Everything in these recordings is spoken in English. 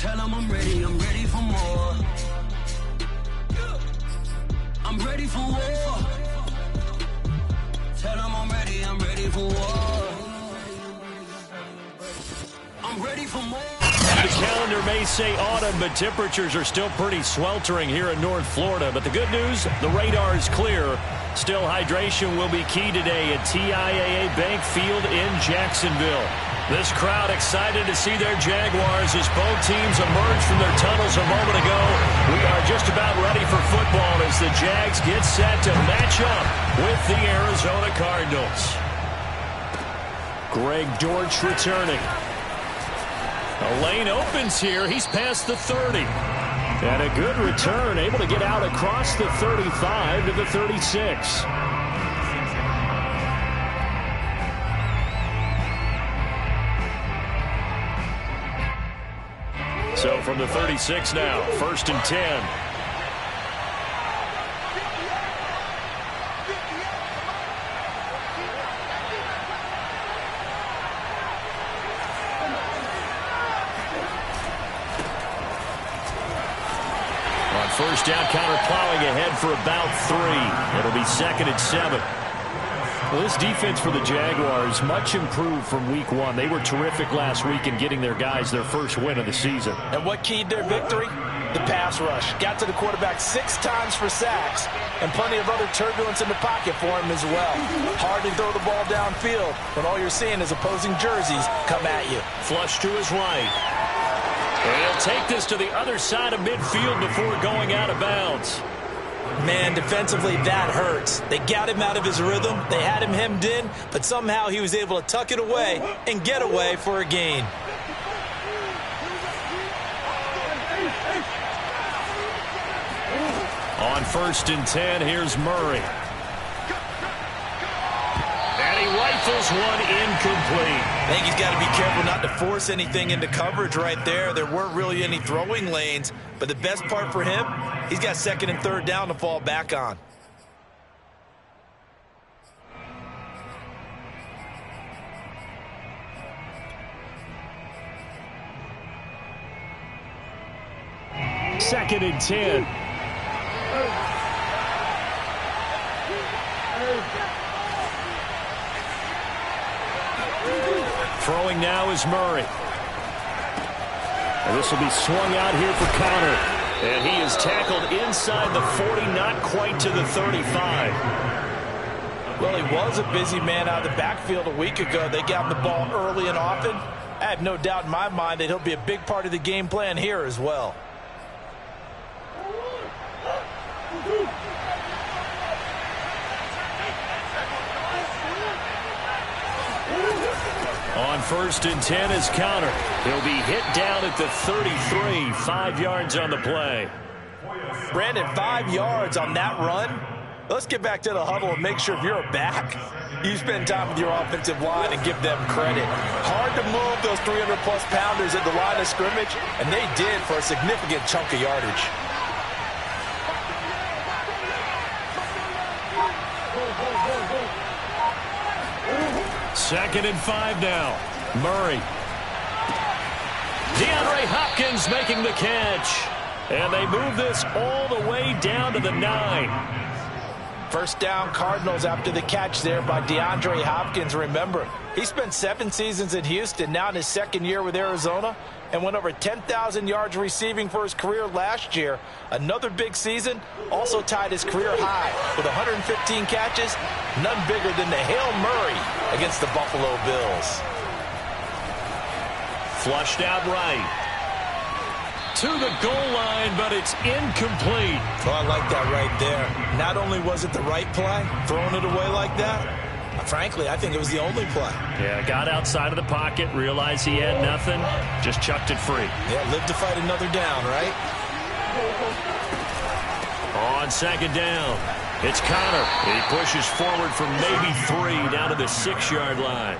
Tell them I'm ready for more. I'm ready for war. Tell them I'm ready for war. I'm ready for more. The calendar may say autumn, but temperatures are still pretty sweltering here in North Florida. But the good news, the radar is clear. Still, hydration will be key today at TIAA Bank Field in Jacksonville. This crowd excited to see their Jaguars as both teams emerge from their tunnels a moment ago. We are just about ready for football as the Jags get set to match up with the Arizona Cardinals. Greg Dortch returning. A lane opens here. He's past the 30. And a good return, able to get out across the 35 to the 36. So from the 36 now, 1st and 10. First down, counter plowing ahead for about 3. It'll be 2nd and 7. Well, this defense for the Jaguars, much improved from week 1. They were terrific last week in getting their guys their first win of the season. And what keyed their victory? The pass rush. Got to the quarterback 6 times for sacks, and plenty of other turbulence in the pocket for him as well. Hard to throw the ball downfield when all you're seeing is opposing jerseys come at you. Flush to his right. And he'll take this to the other side of midfield before going out of bounds. Man, defensively, that hurts. They got him out of his rhythm. They had him hemmed in, but somehow he was able to tuck it away and get away for a gain. On 1st and 10, here's Murray. And he rifles one incomplete. I think he's got to be careful not to force anything into coverage right there. There weren't really any throwing lanes, but the best part for him, he's got 2nd and 3rd down to fall back on. Second and 10. Throwing now is Murray. And this will be swung out here for Connor. And he is tackled inside the 40, not quite to the 35. Well, he was a busy man out of the backfield a week ago. They got him the ball early and often. I have no doubt in my mind that he'll be a big part of the game plan here as well. On 1st and 10 is Connor. He'll be hit down at the 33, 5 yards on the play. Brandon, 5 yards on that run. Let's get back to the huddle and make sure if you're a back, you spend time with your offensive line and give them credit. Hard to move those 300-plus pounders at the line of scrimmage, and they did for a significant chunk of yardage. Second and 5 now. Murray. DeAndre Hopkins making the catch. And they move this all the way down to the 9. First down, Cardinals after the catch there by DeAndre Hopkins. Remember, he spent 7 seasons in Houston, now in his 2nd year with Arizona, and went over 10,000 yards receiving for his career last year. Another big season, also tied his career high with 115 catches, none bigger than the Hail Murray against the Buffalo Bills. Flushed out right. To the goal line, but it's incomplete. Oh, I like that right there. Not only was it the right play, throwing it away like that, frankly, I think it was the only play. Yeah, got outside of the pocket, realized he had nothing, just chucked it free. Yeah, live to fight another down, right? On 2nd down, it's Connor. He pushes forward from maybe 3 down to the 6-yard line.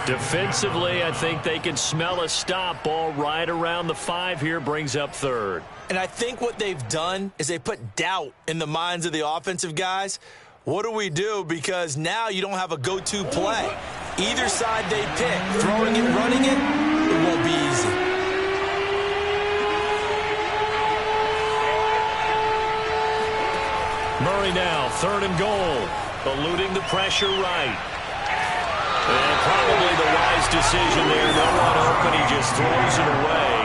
Defensively, I think they can smell a stop. Ball right around the 5 here, brings up 3rd. And I think what they've done is they put doubt in the minds of the offensive guys. What do we do? Because now you don't have a go-to play. Either side they pick, throwing it, running it, it won't be easy. point now. 3rd and goal. Eluding the pressure right. And probably the wise decision there. No one open. He just throws it away.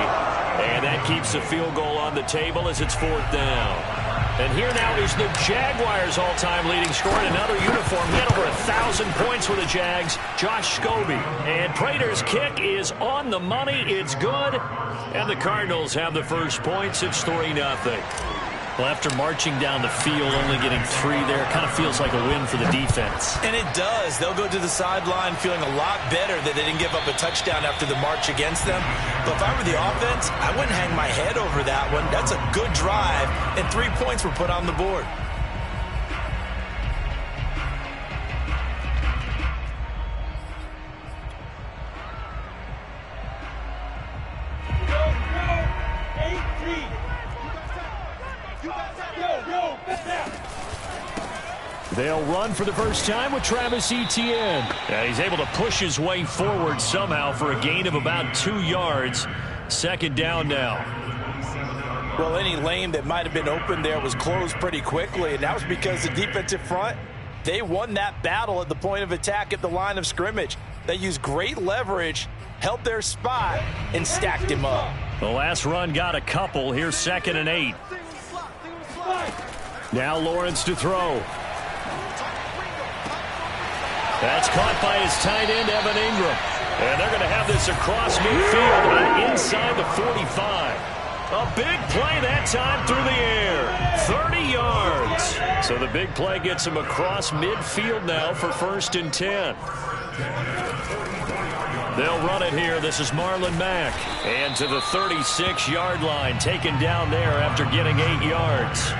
And that keeps the field goal on the table as it's 4th down. And here now is the Jaguars' all-time leading scorer in another uniform. He had over 1,000 points for the Jags, Josh Scobie. And Prater's kick is on the money. It's good. And the Cardinals have the first points. It's 3-0. Well, after marching down the field, only getting 3 there, kind of feels like a win for the defense. And it does. They'll go to the sideline feeling a lot better that they didn't give up a touchdown after the march against them. But if I were the offense, I wouldn't hang my head over that one. That's a good drive, and 3 points were put on the board. They'll run for the first time with Travis Etienne. And he's able to push his way forward somehow for a gain of about 2 yards. 2nd down now. Well, any lane that might have been open there was closed pretty quickly, and that was because the defensive front, they won that battle at the point of attack at the line of scrimmage. They used great leverage, held their spot, and stacked him up. The last run got a couple. Here's 2nd and 8. Now Lawrence to throw. That's caught by his tight end, Evan Ingram. And they're going to have this across midfield and inside the 45. A big play that time through the air. 30 yards. So the big play gets him across midfield now for 1st and 10. They'll run it here. This is Marlon Mack. And to the 36-yard line, taken down there after getting 8 yards.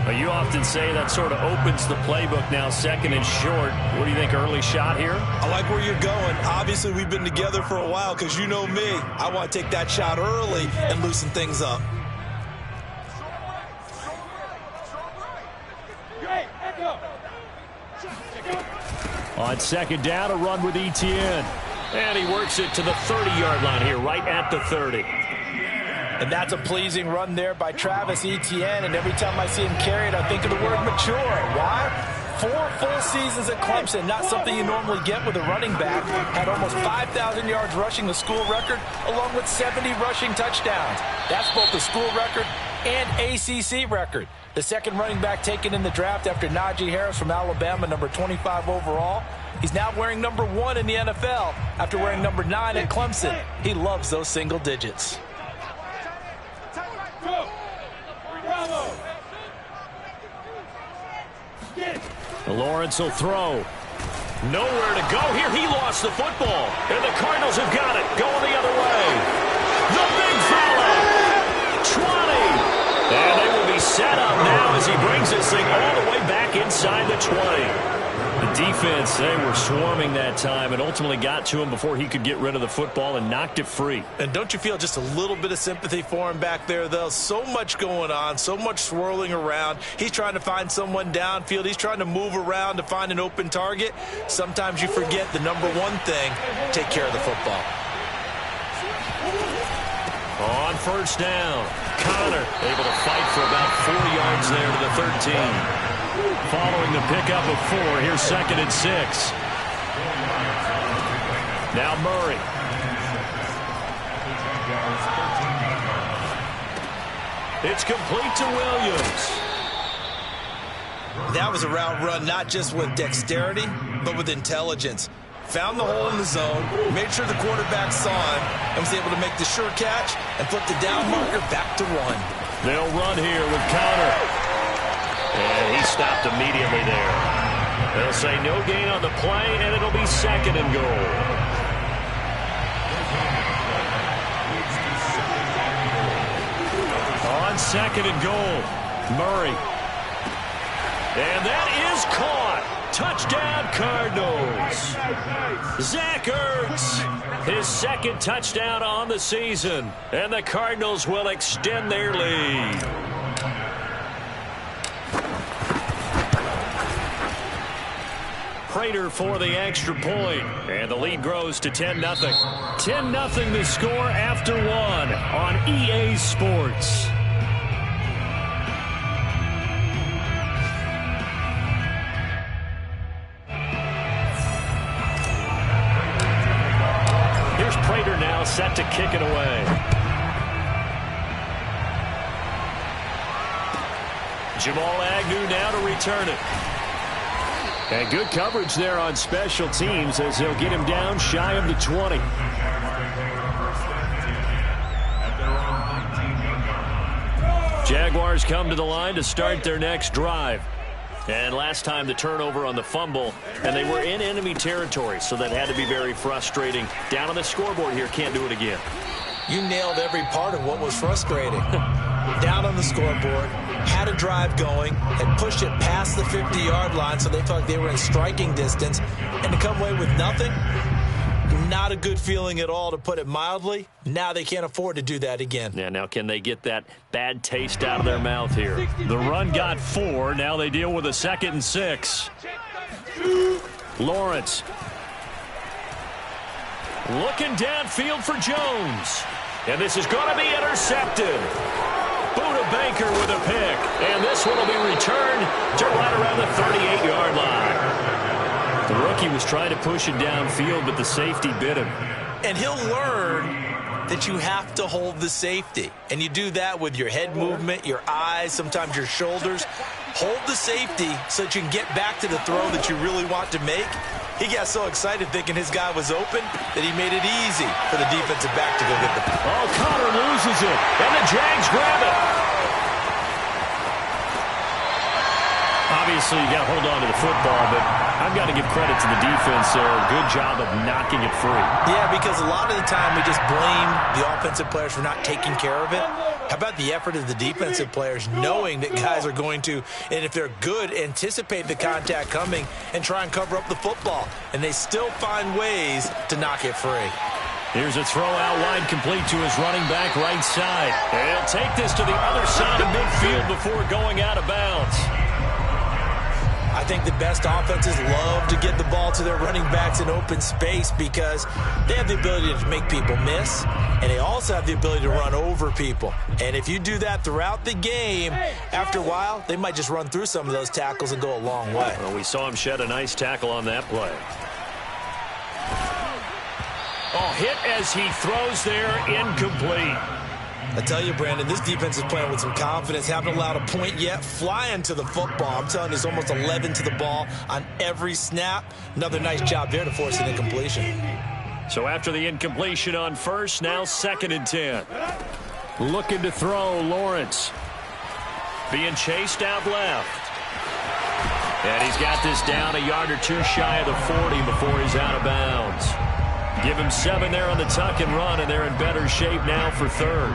You often say that sort of opens the playbook now, 2nd and short. What do you think, early shot here? I like where you're going. Obviously, we've been together for a while because you know me. I want to take that shot early and loosen things up. On 2nd down, a run with Etienne. And he works it to the 30-yard line here, right at the 30. And that's a pleasing run there by Travis Etienne. And every time I see him carry it, I think of the word mature. Why? 4 full seasons at Clemson, not something you normally get with a running back. Had almost 5,000 yards rushing, the school record, along with 70 rushing touchdowns. That's both the school record and ACC record. The 2nd running back taken in the draft after Najee Harris from Alabama, number 25 overall. He's now wearing number 1 in the NFL after wearing number 9 at Clemson. He loves those single digits. Lawrence will throw. Nowhere to go here. He lost the football. And the Cardinals have got it. Going the other way. The big fella. 20. And they will be set up now as he brings this thing all the way back inside the 20. The defense, they were swarming that time and ultimately got to him before he could get rid of the football and knocked it free. And don't you feel just a little bit of sympathy for him back there, though? So much going on, so much swirling around. He's trying to find someone downfield. He's trying to move around to find an open target. Sometimes you forget the number 1 thing, take care of the football. On 1st down, Connor able to fight for about 4 yards there to the 13. Following the pickup of 4, here's 2nd and 6. Now Murray. It's complete to Williams. That was a route run not just with dexterity, but with intelligence. Found the hole in the zone, made sure the quarterback saw him, and was able to make the sure catch and flip the down marker back to 1. They'll run here with Connor. And he stopped immediately there. They'll say no gain on the play, and it'll be 2nd and goal. On 2nd and goal, Murray. And that is caught. Touchdown, Cardinals. Zach Ertz, his 2nd touchdown on the season. And the Cardinals will extend their lead. Prater for the extra point. And the lead grows to 10-0. 10-0 the score after 1 on EA Sports. Jamal Agnew now to return it. And good coverage there on special teams as they'll get him down shy of the 20. Jaguars come to the line to start their next drive. And last time the turnover on the fumble, and they were in enemy territory, so that had to be very frustrating. Down on the scoreboard here, can't do it again. You nailed every part of what was frustrating. Down on the scoreboard, had a drive going, had pushed it past the 50-yard line, so they felt like they were in striking distance, and to come away with nothing, not a good feeling at all, to put it mildly. Now they can't afford to do that again. Yeah, now can they get that bad taste out of their mouth here? The run got 4. Now they deal with a 2nd and 6. Lawrence. Looking downfield for Jones. And this is going to be intercepted. Buda Baker with a pick. And this one will be returned to right around the 38-yard line. The rookie was trying to push it downfield, but the safety bit him. And he'll learn that you have to hold the safety. And you do that with your head movement, your eyes, sometimes your shoulders. Hold the safety so that you can get back to the throw that you really want to make. He got so excited thinking his guy was open that he made it easy for the defensive back to go get the ball. Oh, Connor loses it, and the Jags grab it. Obviously, you got to hold on to the football, but I've got to give credit to the defense there. Good job of knocking it free. Yeah, because a lot of the time we just blame the offensive players for not taking care of it. How about the effort of the defensive players knowing that guys are going to, and if they're good, anticipate the contact coming and try and cover up the football. And they still find ways to knock it free. Here's a throw out wide complete to his running back right side. And he'll take this to the other side of midfield before going out of bounds. I think the best offenses love to get the ball to their running backs in open space because they have the ability to make people miss, and they also have the ability to run over people. And if you do that throughout the game, after a while, they might just run through some of those tackles and go a long way. Well, we saw him shed a nice tackle on that play. Oh, hit as he throws there, incomplete. I tell you, Brandon, this defense is playing with some confidence. Haven't allowed a point yet. Flying to the football. I'm telling you, it's almost 11 to the ball on every snap. Another nice job there to force an incompletion. So after the incompletion on first, now 2nd and 10. Looking to throw, Lawrence. Being chased out left. And he's got this down a yard or two shy of the 40 before he's out of bounds. Give him 7 there on the tuck and run, and they're in better shape now for 3rd.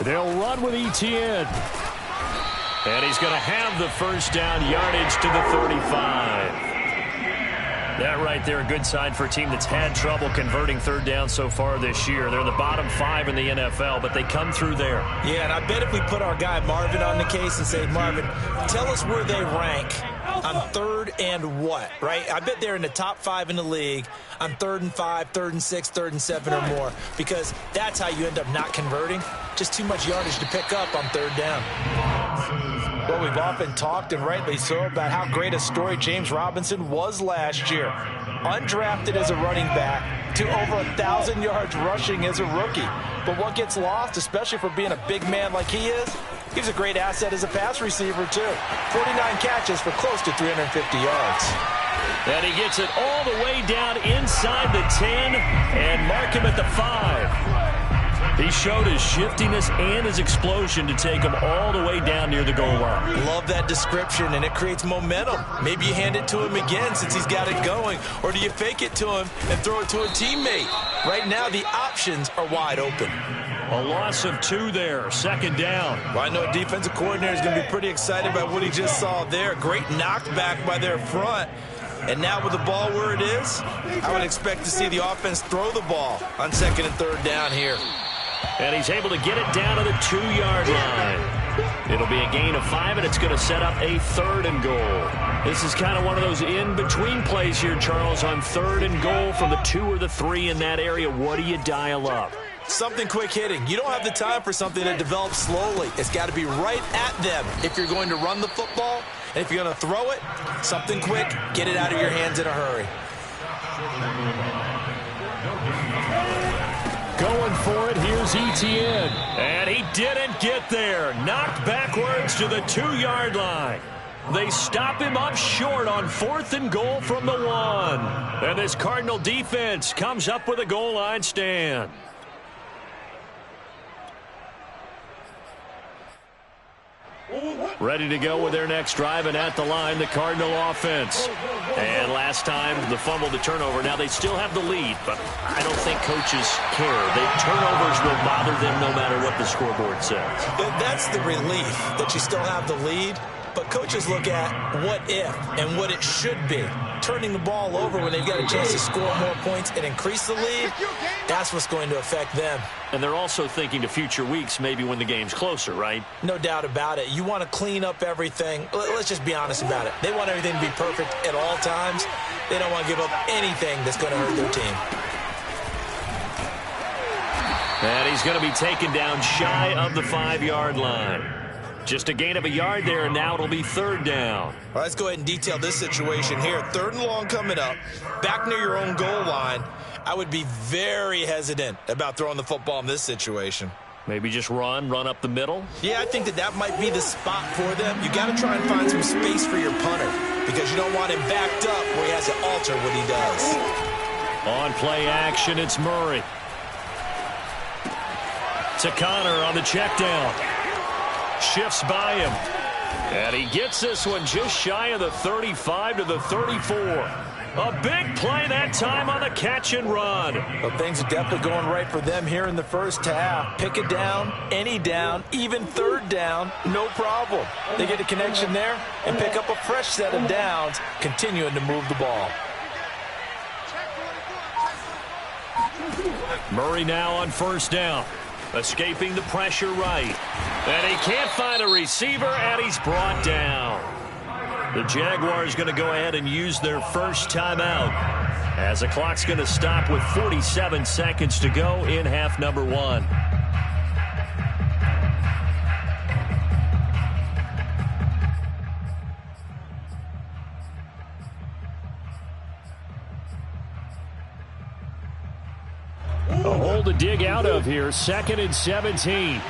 They'll run with Etienne. And he's going to have the first down, yardage to the 35. That right there, a good sign for a team that's had trouble converting 3rd down so far this year. They're the bottom 5 in the NFL, but they come through there. Yeah, and I bet if we put our guy Marvin on the case and say, Marvin, tell us where they rank on 3rd and what, right? I bet they're in the top 5 in the league on 3rd and 5, 3rd and 6, 3rd and 7 or more, because that's how you end up not converting. Just too much yardage to pick up on 3rd down. Well, we've often talked, and rightly so, about how great a story James Robinson was last year. Undrafted as a running back to over 1,000 yards rushing as a rookie. But what gets lost, especially for being a big man like he is, he's a great asset as a pass receiver, too. 49 catches for close to 350 yards. And he gets it all the way down inside the 10 and mark him at the 5. He showed his shiftiness and his explosion to take him all the way down near the goal line. Love that description, and it creates momentum. Maybe you hand it to him again since he's got it going, or do you fake it to him and throw it to a teammate? Right now, the options are wide open. A loss of 2 there, 2nd down. Well, I know a defensive coordinator is going to be pretty excited about what he just saw there. Great knockback by their front. And now with the ball where it is, I would expect to see the offense throw the ball on 2nd and 3rd down here. And he's able to get it down to the 2-yard line. It'll be a gain of 5, and it's going to set up a 3rd and goal. This is kind of one of those in-between plays here, Charles, on 3rd and goal from the 2 or the 3 in that area. What do you dial up? Something quick hitting. You don't have the time for something that develops slowly. It's got to be right at them if you're going to run the football. And if you're going to throw it, something quick, get it out of your hands in a hurry. going for it. Here's Etienne. And he didn't get there. Knocked backwards to the 2-yard line. They stop him up short on 4th and goal from the 1. And this Cardinal defense comes up with a goal line stand. Ready to go with their next drive, and at the line, the Cardinal offense. And last time, the fumble, the turnover. Now they still have the lead, but I don't think coaches care. The turnovers will bother them no matter what the scoreboard says. That's the relief that you still have the lead. But coaches look at what if and what it should be. Turning the ball over when they've got a chance to score more points and increase the lead, that's what's going to affect them. And they're also thinking to future weeks, maybe when the game's closer, right? No doubt about it. You want to clean up everything. Let's just be honest about it. They want everything to be perfect at all times. They don't want to give up anything that's going to hurt their team. And he's going to be taken down shy of the 5-yard line. Just a gain of a yard there, and now it'll be 3rd down. All right, let's go ahead and detail this situation here. 3rd and long coming up, back near your own goal line. I would be very hesitant about throwing the football in this situation. Maybe just run up the middle? Yeah, I think that might be the spot for them. You got to try and find some space for your punter because you don't want him backed up where he has to alter what he does. On play action, it's Murray. To Connor on the check down. Shifts by him. And he gets this one just shy of the 35 to the 34. A big play that time on the catch and run. Well, things are definitely going right for them here in the first half. Pick it down, any down, even 3rd down, no problem. They get a connection there and pick up a fresh set of downs, continuing to move the ball. Murray now on 1st down. Escaping the pressure right. And he can't find a receiver, and he's brought down. The Jaguars going to go ahead and use their first timeout as the clock's going to stop with 47 seconds to go in half number 1. A hole to dig out of here. 2nd and 17.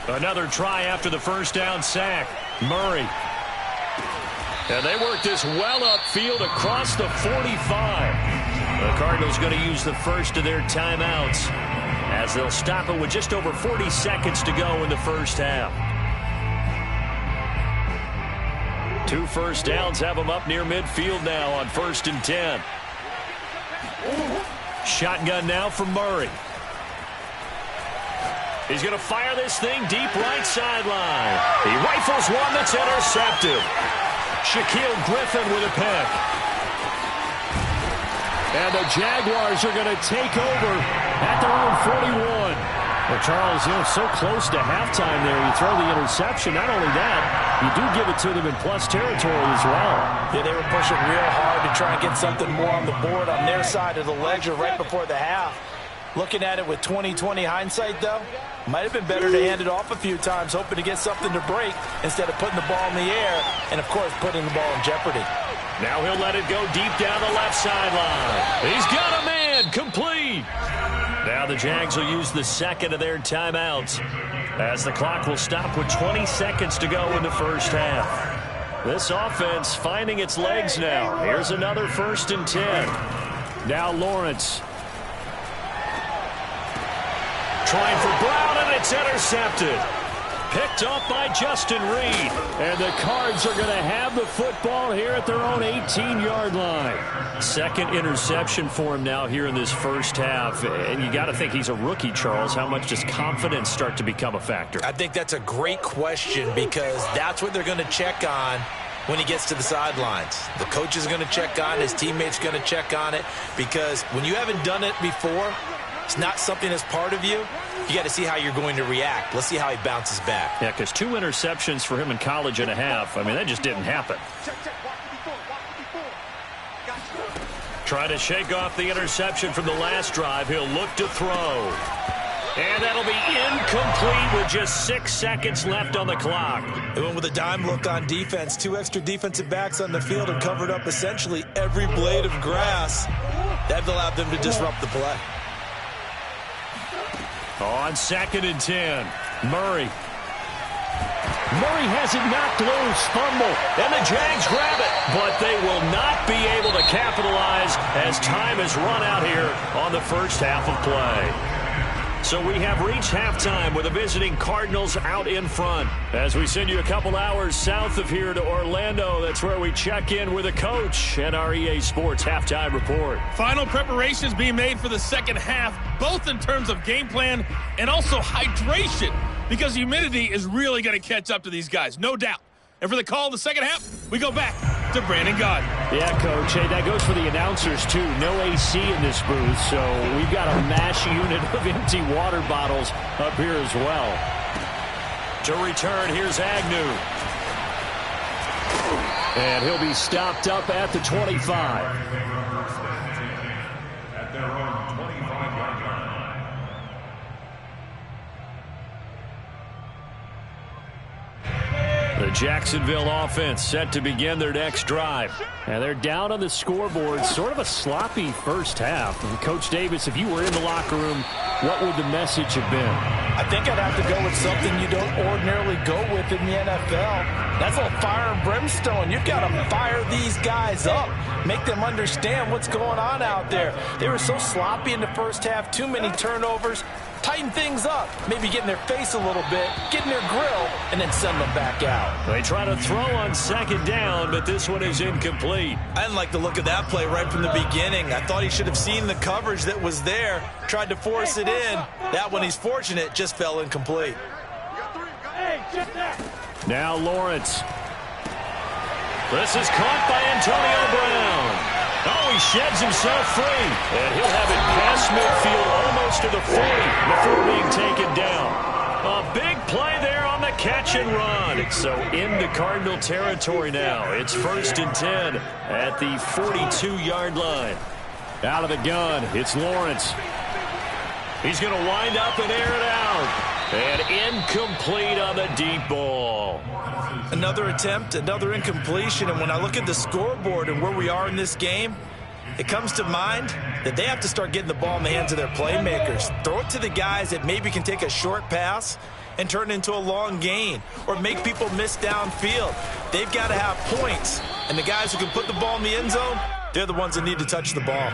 Another try after the first down sack. Murray. And they work this well upfield across the 45. The Cardinals going to use the first of their timeouts as they'll stop it with just over 40 seconds to go in the first half. 2 first downs have them up near midfield now on 1st and 10. Shotgun now from Murray. He's going to fire this thing deep right sideline. He rifles one that's intercepted. Shaquille Griffin with a pick. And the Jaguars are going to take over at their own 41. Well, Charles, so close to halftime there. You throw the interception. Not only that, you do give it to them in plus territory as well. Yeah, they were pushing real hard to try and get something more on the board on their side of the ledger right before the half. Looking at it with 20/20 hindsight, though, might have been better to hand it off a few times, hoping to get something to break instead of putting the ball in the air and, of course, putting the ball in jeopardy. Now he'll let it go deep down the left sideline. He's got a man, complete. Now the Jags will use the second of their timeouts as the clock will stop with 20 seconds to go in the first half. This offense finding its legs now. Here's another 1st and 10. Now Lawrence. Trying for Brown, and it's intercepted. Picked up by Justin Reed. And the Cards are going to have the football here at their own 18-yard line. 2nd interception for him now here in this first half. And you got to think he's a rookie, Charles. How much does confidence start to become a factor? I think that's a great question because that's what they're going to check on when he gets to the sidelines. The coach is going to check on it. His teammates going to check on it because when you haven't done it before, it's not something that's part of you. You got to see how you're going to react. Let's see how he bounces back. Yeah, because 2 interceptions for him in college and a half. I mean, that just didn't happen. Trying to shake off the interception from the last drive. He'll look to throw. And that'll be incomplete with just 6 seconds left on the clock. They went with a dime look on defense. 2 extra defensive backs on the field and covered up essentially every blade of grass. That allowed them to disrupt the play. On 2nd and 10, Murray. Murray has it knocked loose, fumble, and the Jags grab it. But they will not be able to capitalize as time has run out here on the first half of play. So we have reached halftime with the visiting Cardinals out in front. As we send you a couple hours south of here to Orlando, that's where we check in with a coach at our EA Sports Halftime Report. Final preparations being made for the second half, both in terms of game plan and also hydration, because humidity is really going to catch up to these guys, no doubt. And for the call of the second half, we go back to Brandon Gaudin. Yeah, Coach. Hey, that goes for the announcers, too. No AC in this booth, so we've got a mash unit of empty water bottles up here as well. To return, here's Agnew. And he'll be stopped up at the 25. The Jacksonville offense set to begin their next drive. And they're down on the scoreboard. Sort of a sloppy first half. And Coach Davis, if you were in the locker room, what would the message have been? I think I'd have to go with something you don't ordinarily go with in the NFL. That's a fire and brimstone. You've got to fire these guys up. Make them understand what's going on out there. They were so sloppy in the first half. Too many turnovers. Tighten things up. Maybe get in their face a little bit. Get in their grill. And then send them back out. They try to throw on 2nd down, but this one is incomplete. I didn't like the look of that play right from the beginning. I thought he should have seen the coverage that was there. Tried to force it in. That one, he's fortunate, just fell incomplete. Now Lawrence. This is caught by Antonio Brown. Oh, he sheds himself free. And he'll have it past midfield almost to the 40 before being taken down. A big play there on the catch and run. So into Cardinal territory now. It's 1st and 10 at the 42-yard line. Out of the gun, it's Lawrence. He's going to wind up and air it out. And incomplete on the deep ball. Another attempt, another incompletion. And when I look at the scoreboard and where we are in this game, it comes to mind that they have to start getting the ball in the hands of their playmakers. Throw it to the guys that maybe can take a short pass and turn it into a long gain or make people miss downfield. They've got to have points. And the guys who can put the ball in the end zone, they're the ones that need to touch the ball.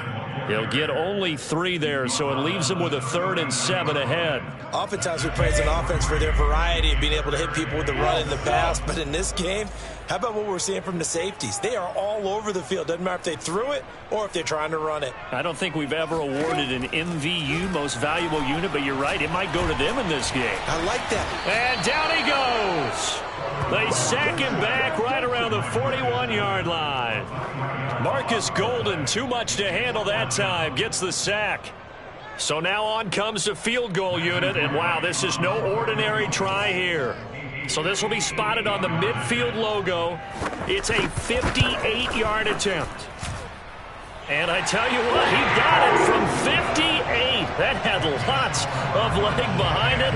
He'll get only 3 there, so it leaves him with a 3rd and 7 ahead. Oftentimes we praise an offense for their variety of being able to hit people with the run and the pass. But in this game, how about what we're seeing from the safeties? They are all over the field. Doesn't matter if they threw it or if they're trying to run it. I don't think we've ever awarded an MVU, most valuable unit, but you're right. It might go to them in this game. I like that. And down he goes. They sack him back right around the 41-yard line. Marcus Golden, too much to handle that time, gets the sack. So now on comes the field goal unit, and wow, this is no ordinary try here. So this will be spotted on the midfield logo. It's a 58-yard attempt. And I tell you what, he got it from 58. That had lots of leg behind it.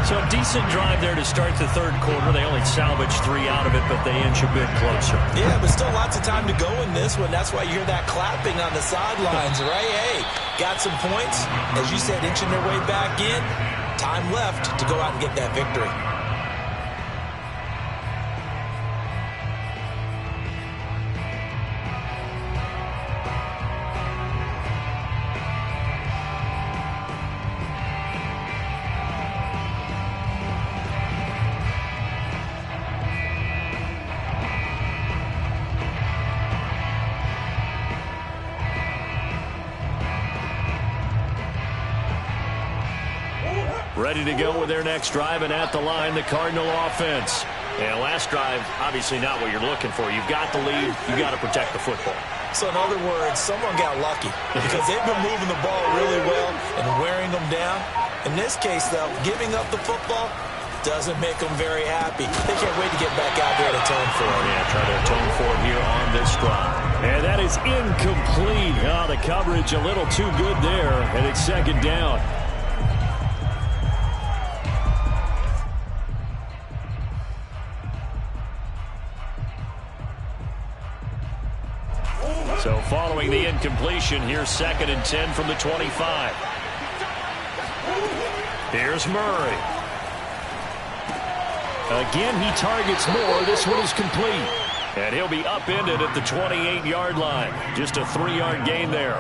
So a decent drive there to start the 3rd quarter. They only salvaged 3 out of it, but they inch a bit closer. Yeah, but still lots of time to go in this one. That's why you hear that clapping on the sidelines, right? Hey, got some points. As you said, inching their way back in. Time left to go out and get that victory. Ready to go with their next drive, and at the line, the Cardinal offense. And last drive, obviously not what you're looking for. You've got the lead. You've got to protect the football. So in other words, someone got lucky because they've been moving the ball really well and wearing them down. In this case, though, giving up the football doesn't make them very happy. They can't wait to get back out there and atone for it. Yeah, try to atone for it here on this drive. And that is incomplete. Oh, the coverage a little too good there, and it's 2nd down. following the incompletion. Here's 2nd and 10 from the 25. Here's Murray. Again, he targets more. This one is complete. And he'll be upended at the 28-yard line. Just a 3-yard gain there.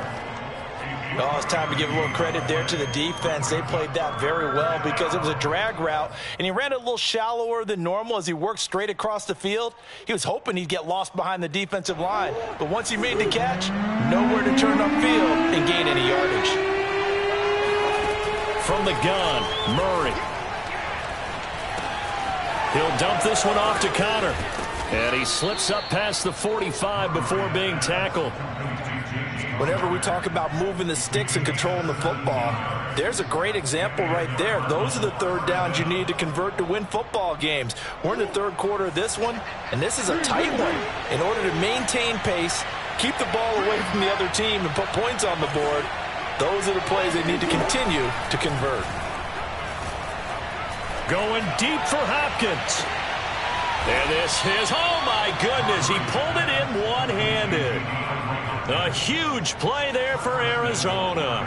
Oh, it's time to give a little credit there to the defense. They played that very well because it was a drag route, and he ran it a little shallower than normal as he worked straight across the field. He was hoping he'd get lost behind the defensive line, but once he made the catch, nowhere to turn upfield and gain any yardage. From the gun, Murray. He'll dump this one off to Connor. And he slips up past the 45 before being tackled. Whenever we talk about moving the sticks and controlling the football, there's a great example right there. Those are the third downs you need to convert to win football games. We're in the third quarter of this one, and this is a tight one. In order to maintain pace, keep the ball away from the other team, and put points on the board, those are the plays they need to continue to convert. Going deep for Hopkins. And this is, oh my goodness, he pulled it in one-handed. A huge play there for Arizona.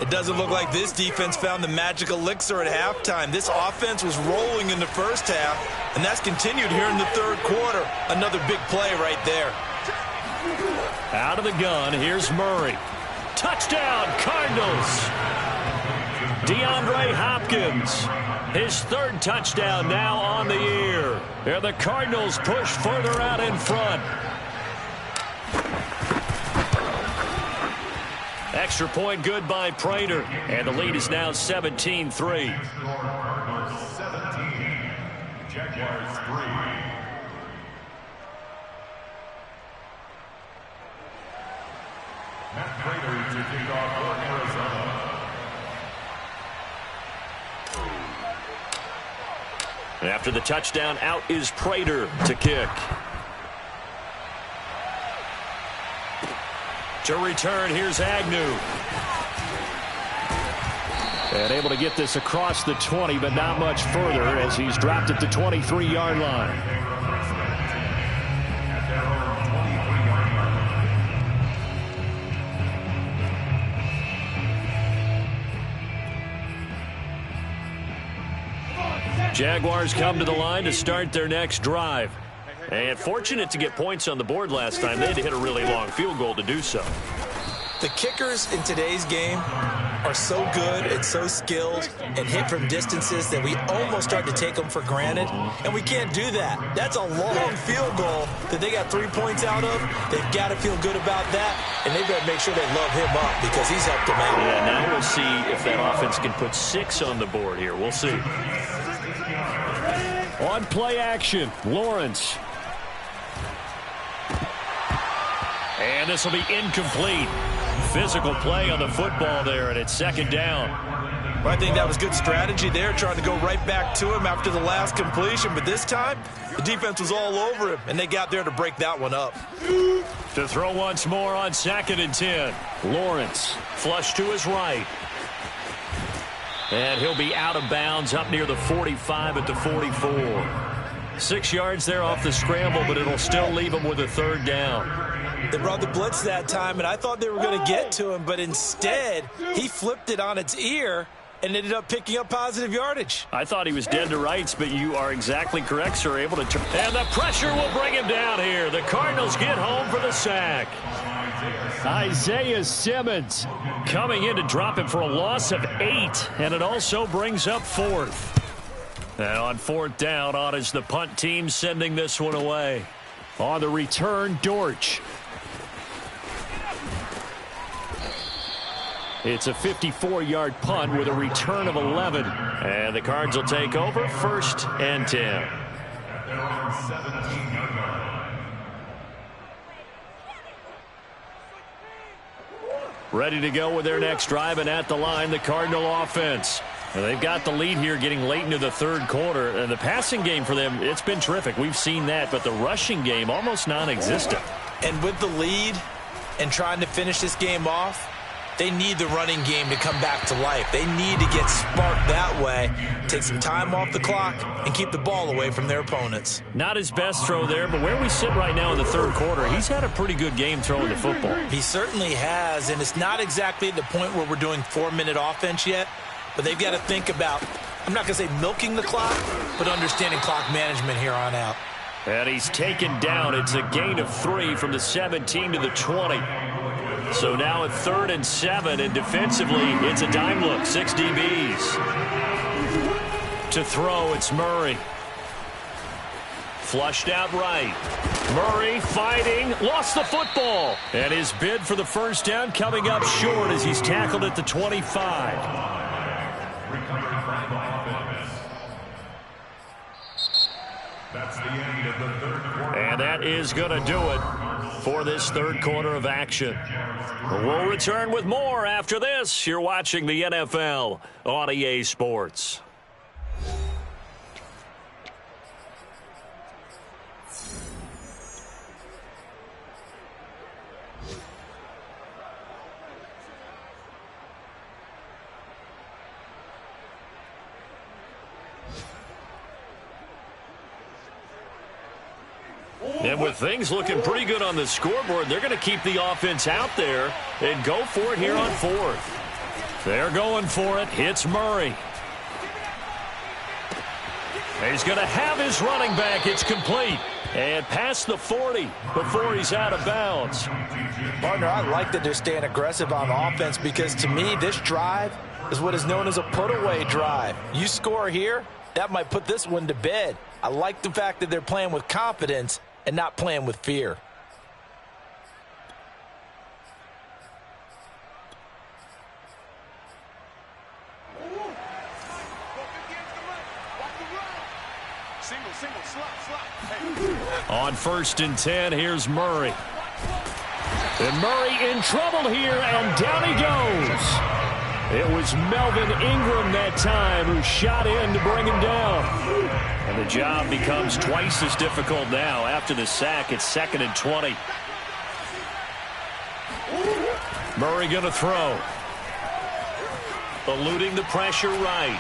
It doesn't look like this defense found the magic elixir at halftime. This offense was rolling in the first half, and that's continued here in the third quarter. Another big play right there. Out of the gun, here's Murray. Touchdown, Cardinals. DeAndre Hopkins. His third touchdown now on the year. And the Cardinals push further out in front. Extra point good by Prater. And the lead is now 17-3. Jaguars 3. Matt Prater to kick off for Arizona. After the touchdown, out is Prater to kick. To return, here's Agnew. And able to get this across the 20, but not much further as he's dropped at the 23-yard line. Jaguars come to the line to start their next drive. And fortunate to get points on the board last time. They had to hit a really long field goal to do so. The kickers in today's game are so good and so skilled and hit from distances that we almost start to take them for granted, and we can't do that. That's a long field goal that they got 3 points out of. They've got to feel good about that, and they've got to make sure they love him up because he's helped them out. Yeah, now we'll see if that offense can put 6 on the board here. We'll see. On play action, Lawrence. And this will be incomplete. Physical play on the football there, and it's second down. Well, I think that was good strategy there, trying to go right back to him after the last completion. But this time, the defense was all over him, and they got there to break that one up. To throw once more on 2nd and 10. Lawrence, flush to his right. And he'll be out of bounds up near the 45 at the 44. 6 yards there off the scramble, but it'll still leave him with a third down. They brought the blitz that time, and I thought they were going to get to him, but instead, he flipped it on its ear and ended up picking up positive yardage. I thought he was dead to rights, but you are exactly correct, sir. Able to and the pressure will bring him down here. The Cardinals get home for the sack. Isaiah Simmons coming in to drop him for a loss of 8, and it also brings up 4th. And on 4th down, on is the punt team sending this one away. On the return, Dortch. It's a 54-yard punt with a return of 11. And the Cards will take over 1st and 10. Ready to go with their next drive, and at the line, the Cardinal offense. And they've got the lead here getting late into the third quarter. And the passing game for them, it's been terrific. We've seen that, but the rushing game almost non-existent. And with the lead and trying to finish this game off, They need the running game to come back to life. They need to get sparked that way, take some time off the clock, and keep the ball away from their opponents. Not his best throw there, but where we sit right now in the third quarter, he's had a pretty good game throwing the football. He certainly has, and it's not exactly at the point where we're doing 4-minute offense yet, but they've got to think about, I'm not going to say milking the clock, but understanding clock management here on out. And he's taken down. It's a gain of 3 from the 17 to the 20. So now at 3rd and 7, and defensively, it's a dime look, 6 DBs. To throw, it's Murray. Flushed out right. Murray fighting, lost the football. And his bid for the first down coming up short as he's tackled at the 25. That's the end of the third quarter. And that is going to do it for this third quarter of action. We'll return with more after this. You're watching the NFL on EA Sports. And with things looking pretty good on the scoreboard, they're going to keep the offense out there and go for it here on 4th. They're going for it. Hits Murray. He's going to have his running back. It's complete. And past the 40 before he's out of bounds. Partner, I like that they're staying aggressive on offense because to me, this drive is what is known as a put-away drive. You score here, that might put this one to bed. I like the fact that they're playing with confidence and not playing with fear. On 1st and 10, here's Murray. And Murray in trouble here, and down he goes. It was Melvin Ingram that time who shot in to bring him down. And the job becomes twice as difficult now. After the sack, it's 2nd and 20. Murray going to throw. Eluding the pressure right.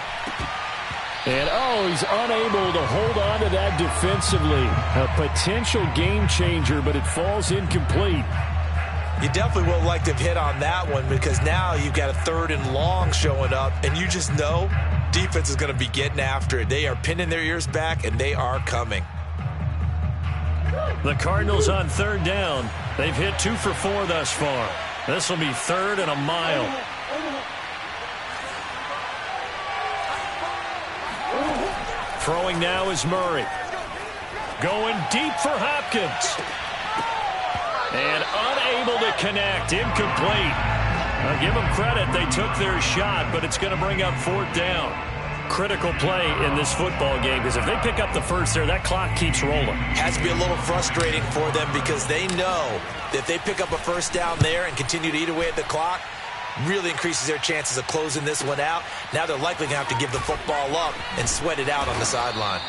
And, he's unable to hold on to that defensively. A potential game changer, but it falls incomplete. You definitely would like to have hit on that one because now you've got a 3rd and long showing up, and you just know defense is going to be getting after it. They are pinning their ears back, and they are coming. The Cardinals on 3rd down. They've hit 2 for 4 thus far. This will be 3rd and a mile. Throwing now is Murray. Going deep for Hopkins. And unable to connect. Incomplete. I'll give them credit. They took their shot, but it's going to bring up 4th down. Critical play in this football game because if they pick up the first there, that clock keeps rolling. Has to be a little frustrating for them because they know that if they pick up a first down there and continue to eat away at the clock, really increases their chances of closing this one out. Now they're likely going to have to give the football up and sweat it out on the sideline.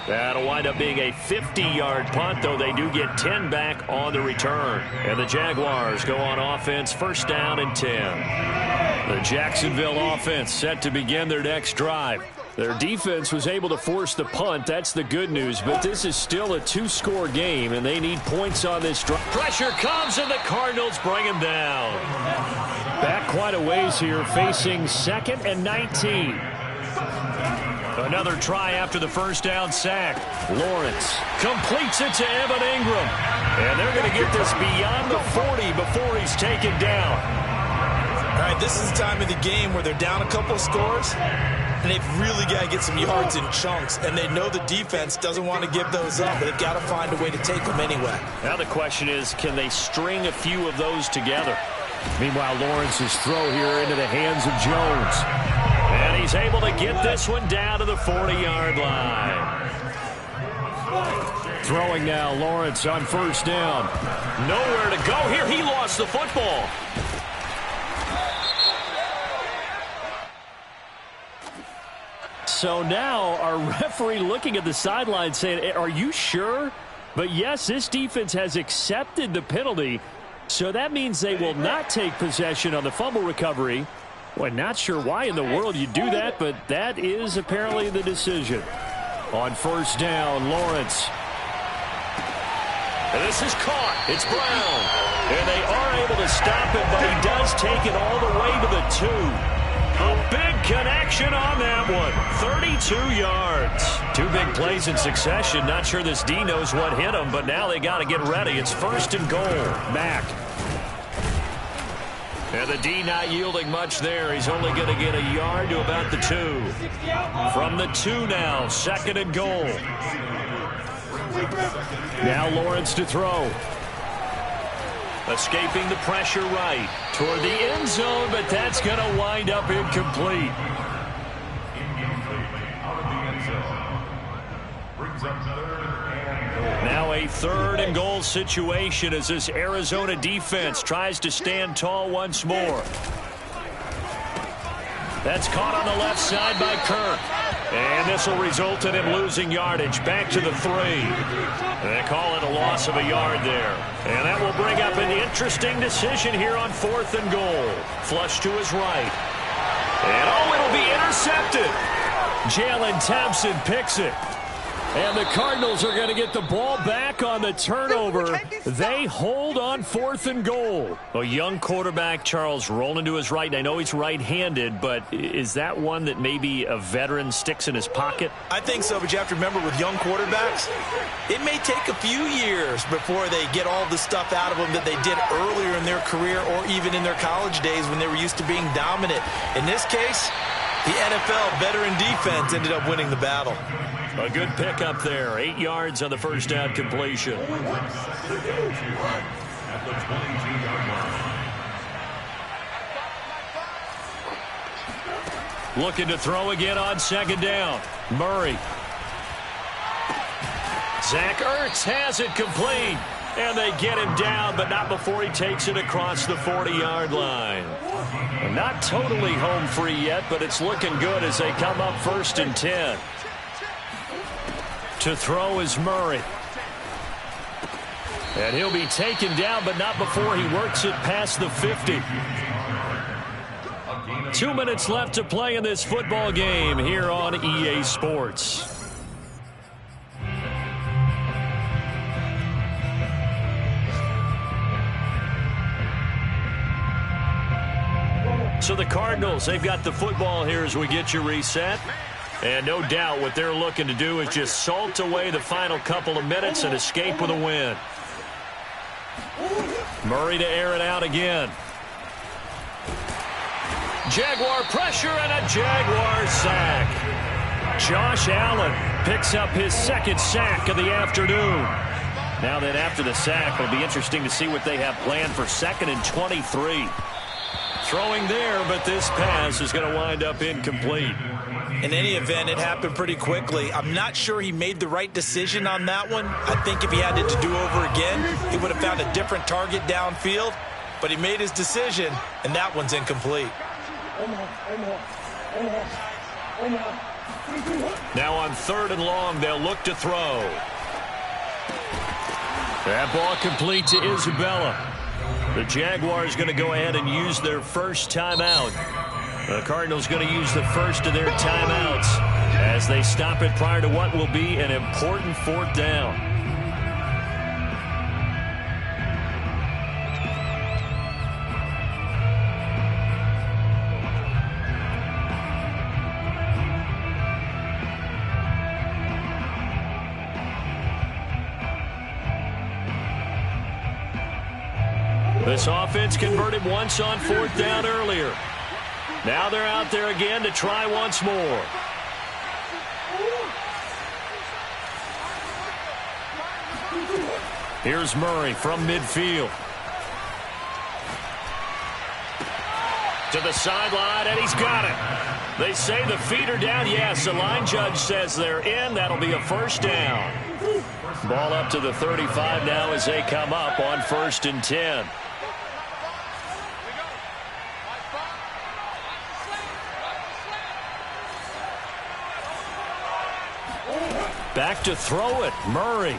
That'll wind up being a 50-yard punt, though they do get 10 back on the return. And the Jaguars go on offense, 1st down and 10. The Jacksonville offense set to begin their next drive. Their defense was able to force the punt. That's the good news, but this is still a 2-score game, and they need points on this drive. Pressure comes, and the Cardinals bring him down. Back quite a ways here, facing 2nd and 19. Another try after the first down sack. Lawrence completes it to Evan Ingram. And they're going to get this beyond the 40 before he's taken down. All right, this is the time of the game where they're down a couple of scores, and they've really got to get some yards in chunks, and they know the defense doesn't want to give those up, but they've got to find a way to take them anyway. Now the question is, can they string a few of those together? Meanwhile, Lawrence's throw here into the hands of Jones. And he's able to get this one down to the 40-yard line. Throwing now, Lawrence on 1st down. Nowhere to go here. He lost the football. So now our referee looking at the sideline saying, are you sure? But yes, this defense has accepted the penalty. So that means they will not take possession on the fumble recovery. Well, not sure why in the world you do that, but that is apparently the decision. On first down, Lawrence. And this is caught. It's Brown. And they are able to stop it, but he does take it all the way to the 2. A big connection on that one. 32 yards. 2 big plays in succession. Not sure this D knows what hit him, but now they got to get ready. It's first and goal. Mack. And the D not yielding much there. He's only going to get a yard to about the 2. From the 2 now, second and goal. Now Lawrence to throw. Escaping the pressure right toward the end zone, but that's going to wind up incomplete. Now a third and goal situation as this Arizona defense tries to stand tall once more. That's caught on the left side by Kirk. And this will result in him losing yardage back to the 3. They call it a loss of a yard there. And that will bring up an interesting decision here on fourth and goal. Flush to his right. And it'll be intercepted. Jalen Thompson picks it. And the Cardinals are going to get the ball back on the turnover. They hold on fourth and goal. A young quarterback, Charles, rolling to his right. And I know he's right-handed, but is that one that maybe a veteran sticks in his pocket? I think so, but you have to remember with young quarterbacks, it may take a few years before they get all the stuff out of them that they did earlier in their career or even in their college days when they were used to being dominant. In this case, the NFL veteran defense ended up winning the battle. A good pickup there. 8 yards on the first down completion. Looking to throw again on second down. Murray. Zach Ertz has it complete. And they get him down, but not before he takes it across the 40-yard line. Not totally home free yet, but it's looking good as they come up first and 10. To throw is Murray. And he'll be taken down, but not before he works it past the 50. 2 minutes left to play in this football game here on EA Sports. So the Cardinals, they've got the football here as we get you reset. And no doubt what they're looking to do is just salt away the final couple of minutes and escape with a win. Murray to air it out again. Jaguar pressure and a Jaguar sack. Josh Allen picks up his second sack of the afternoon. Now then after the sack, it'll be interesting to see what they have planned for second and 23. Throwing there, but this pass is going to wind up incomplete. In any event, it happened pretty quickly. I'm not sure he made the right decision on that one. I think if he had it to do over again, he would have found a different target downfield. But he made his decision, and that one's incomplete. Now on third and long, they'll look to throw. That ball complete to Isabella. The Jaguars going to go ahead and use their first timeout. The Cardinals going to use the first of their timeouts as they stop it prior to what will be an important fourth down. This offense converted once on fourth down earlier. Now they're out there again to try once more. Here's Murray from midfield. To the sideline, and he's got it. They say the feet are down. Yes, the line judge says they're in. That'll be a first down. Ball up to the 35 now as they come up on first and 10. Back to throw it, Murray.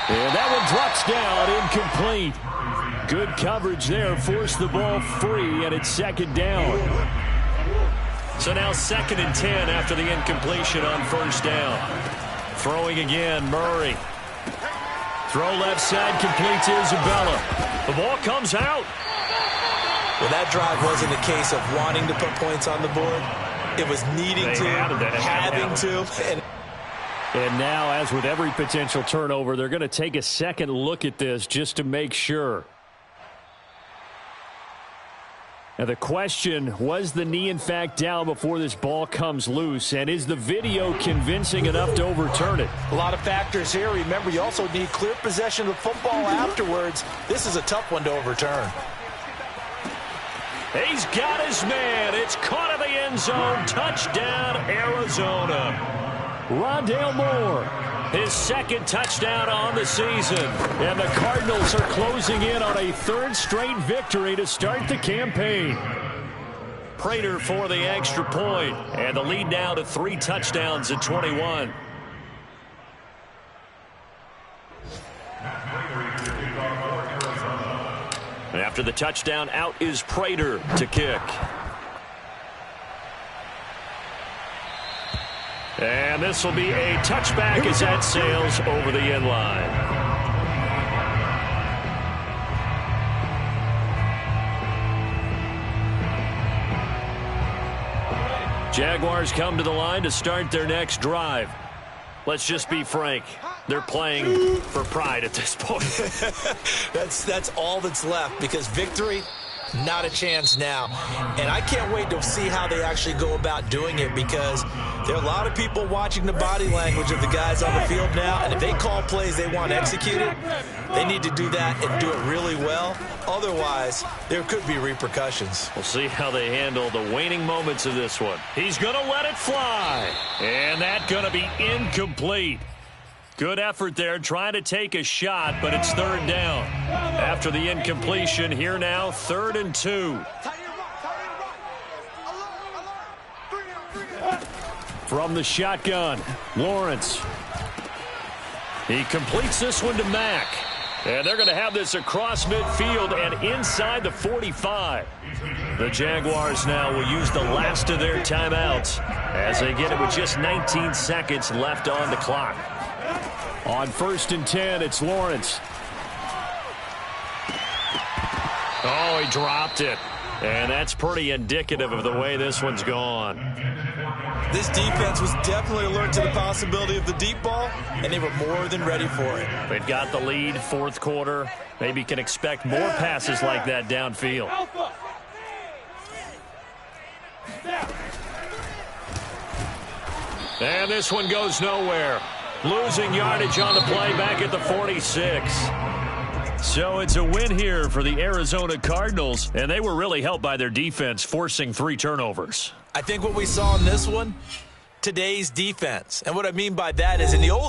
And that one drops down, incomplete. Good coverage there, forced the ball free, and it's second down. So now 2nd and 10 after the incompletion on first down. Throwing again, Murray. Throw left side, completes Isabella. The ball comes out. Well, that drive wasn't a case of wanting to put points on the board. It was needing having to. And now, as with every potential turnover, they're going to take a second look at this just to make sure. Now the question, was the knee in fact down before this ball comes loose? And is the video convincing enough to overturn it? A lot of factors here. Remember, you also need clear possession of the football afterwards. This is a tough one to overturn. He's got his man. It's caught in the end zone. Touchdown, Arizona. Rondale Moore, his 2nd touchdown on the season. And the Cardinals are closing in on a 3rd straight victory to start the campaign. Prater for the extra point, and the lead now to 3 touchdowns at 21. And after the touchdown, out is Prater to kick. And this will be a touchback as that sails over the end line. Jaguars come to the line to start their next drive. Let's just be frank. They're playing for pride at this point. That's all that's left, because victory, not a chance now. And I can't wait to see how they actually go about doing it, because there are a lot of people watching the body language of the guys on the field now, and if they call plays they want executed, they need to do that and do it really well. Otherwise, there could be repercussions. We'll see how they handle the waning moments of this one. He's going to let it fly. And that's going to be incomplete. Good effort there, trying to take a shot, but it's 3rd down. After the incompletion, here now, 3rd and 2. From the shotgun, Lawrence. He completes this one to Mack. And they're going to have this across midfield and inside the 45. The Jaguars now will use the last of their timeouts as they get it with just 19 seconds left on the clock. On 1st and 10, it's Lawrence. Oh, he dropped it. And that's pretty indicative of the way this one's gone. This defense was definitely alert to the possibility of the deep ball, and they were more than ready for it. They've got the lead, 4th quarter. Maybe can expect more passes like that downfield. And this one goes nowhere. Losing yardage on the play back at the 46. So it's a win here for the Arizona Cardinals, and they were really helped by their defense, forcing 3 turnovers. I think what we saw in this one, today's defense. And what I mean by that is in the old